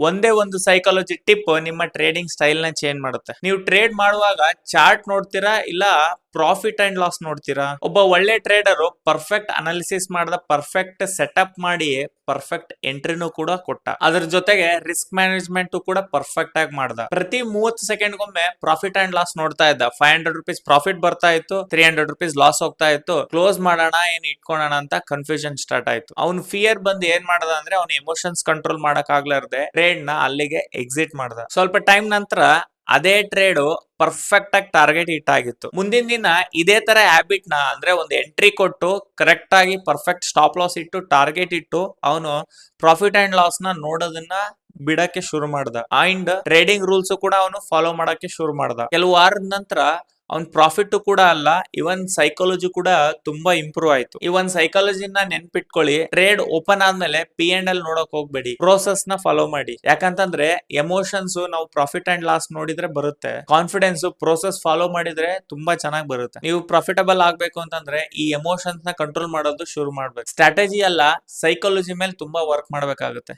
ಒಂದೇ ಒಂದು psychology tip ನಿಮ್ಮ ಟ್ರೇಡಿಂಗ್ ಸ್ಟೈಲ್ ನ ಚೇಂಜ್ ಮಾಡುತ್ತೆ. ನೀವು ಟ್ರೇಡ್ ಮಾಡುವಾಗ ಚಾರ್ಟ್ ನೋಡ್ತೀರಾ ಇಲ್ಲ ಪ್ರಾಫಿಟ್ ಅಂಡ್ ಲಾಸ್ ನೋಡ್ತೀರಾ? ಒಬ್ಬ ಒಳ್ಳೆ ಟ್ರೇಡರ್ ಪರ್ಫೆಕ್ಟ್ ಅನಾಲಿಸಿಸ್ ಮಾಡ್ದ, ಪರ್ಫೆಕ್ಟ್ ಸೆಟಪ್ ಮಾಡಿ ಪರ್ಫೆಕ್ಟ್ ಎಂಟ್ರಿನೂ ಕೂಡ ಕೊಟ್ಟ. ಅದ್ರ ಜೊತೆಗೆ ರಿಸ್ಕ್ ಮ್ಯಾನೇಜ್ಮೆಂಟ್ ಕೂಡ ಪರ್ಫೆಕ್ಟ್ ಆಗಿ ಮಾಡ್ದ. ಪ್ರತಿ 30 ಸೆಕೆಂಡ್ಗೊಮ್ಮೆ ಪ್ರಾಫಿಟ್ ಅಂಡ್ ಲಾಸ್ ನೋಡ್ತಾ ಇದ್ದ. 500 rupees ಪ್ರಾಫಿಟ್ ಬರ್ತಾ ಇತ್ತು, 300 rupees ಲಾಸ್ ಹೋಗ್ತಾ ಇತ್ತು. ಕ್ಲೋಸ್ ಮಾಡೋಣ ಏನ್ ಇಟ್ಕೊಳ್ಳೋಣ ಅಂತ ಕನ್ಫ್ಯೂಷನ್ ಸ್ಟಾರ್ಟ್ ಆಯ್ತು. ಅವ್ನ್ ಫಿಯರ್ ಬಂದು ಏನ್ ಮಾಡ್ದ ಅಂದ್ರೆ ಅವ್ನ ಎಮೋಷನ್ಸ್ ಕಂಟ್ರೋಲ್ ಮಾಡಕ್ ಆಗ್ಲಾರ್ದೆ ಟ್ರೇಡ್ ನ ಅಲ್ಲಿಗೆ ಎಕ್ಸಿಟ್ ಮಾಡ್ದ. ಸ್ವಲ್ಪ ಟೈಮ್ ನಂತರ ಅದೇ ಟ್ರೇಡ್ ಪರ್ಫೆಕ್ಟ್ ಆಗಿ ಟಾರ್ಗೆಟ್ ಹಿಟ್ ಆಗಿತ್ತು. ಮುಂದಿನ ದಿನ ಇದೇ ತರ ಹ್ಯಾಬಿಟ್ ನ ಅಂದ್ರೆ ಒಂದು ಎಂಟ್ರಿ ಕೊಟ್ಟು ಕರೆಕ್ಟ್ ಆಗಿ ಪರ್ಫೆಕ್ಟ್ ಸ್ಟಾಪ್ ಲಾಸ್ ಇಟ್ಟು ಟಾರ್ಗೆಟ್ ಇಟ್ಟು ಅವನು ಪ್ರಾಫಿಟ್ ಅಂಡ್ ಲಾಸ್ ನ ನೋಡೋದನ್ನ ಬಿಡಕ್ಕೆ ಶುರು ಮಾಡ್ದ. ಅಂಡ್ ಟ್ರೇಡಿಂಗ್ ರೂಲ್ಸ್ ಕೂಡ ಅವನು ಫಾಲೋ ಮಾಡಕ್ಕೆ ಶುರು ಮಾಡ್ದ. ಕೆಲವು ವಾರದ ನಂತರ ಅವ್ನ್ ಪ್ರಾಫಿಟ್ ಕೂಡ ಅಲ್ಲ, ಇವನ್ ಸೈಕಾಲಜಿ ಕೂಡ ತುಂಬಾ ಇಂಪ್ರೂವ್ ಆಯ್ತು. ಇವನ್ ಸೈಕಾಲಜಿನ ನೆನ್ಪಿಟ್ಕೊಳ್ಳಿ. ಟ್ರೇಡ್ ಓಪನ್ ಆದ್ಮೇಲೆ P&L ನೋಡಕ್ ಹೋಗ್ಬೇಡಿ, ಪ್ರೋಸೆಸ್ ನ ಫಾಲೋ ಮಾಡಿ. ಯಾಕಂತಂದ್ರೆ ಎಮೋಷನ್ಸ್ ನಾವು ಪ್ರಾಫಿಟ್ ಅಂಡ್ ಲಾಸ್ ನೋಡಿದ್ರೆ ಬರುತ್ತೆ, ಕಾನ್ಫಿಡೆನ್ಸ್ ಪ್ರೋಸೆಸ್ ಫಾಲೋ ಮಾಡಿದ್ರೆ ತುಂಬಾ ಚೆನ್ನಾಗಿ ಬರುತ್ತೆ. ನೀವು ಪ್ರಾಫಿಟಬಲ್ ಆಗ್ಬೇಕು ಅಂತಂದ್ರೆ ಈ ಎಮೋಷನ್ಸ್ ನ ಕಂಟ್ರೋಲ್ ಮಾಡೋದು ಶುರು ಮಾಡ್ಬೇಕು. ಸ್ಟ್ರಾಟಜಿ ಅಲ್ಲ, ಸೈಕಾಲಜಿ ಮೇಲೆ ತುಂಬಾ ವರ್ಕ್ ಮಾಡ್ಬೇಕಾಗುತ್ತೆ.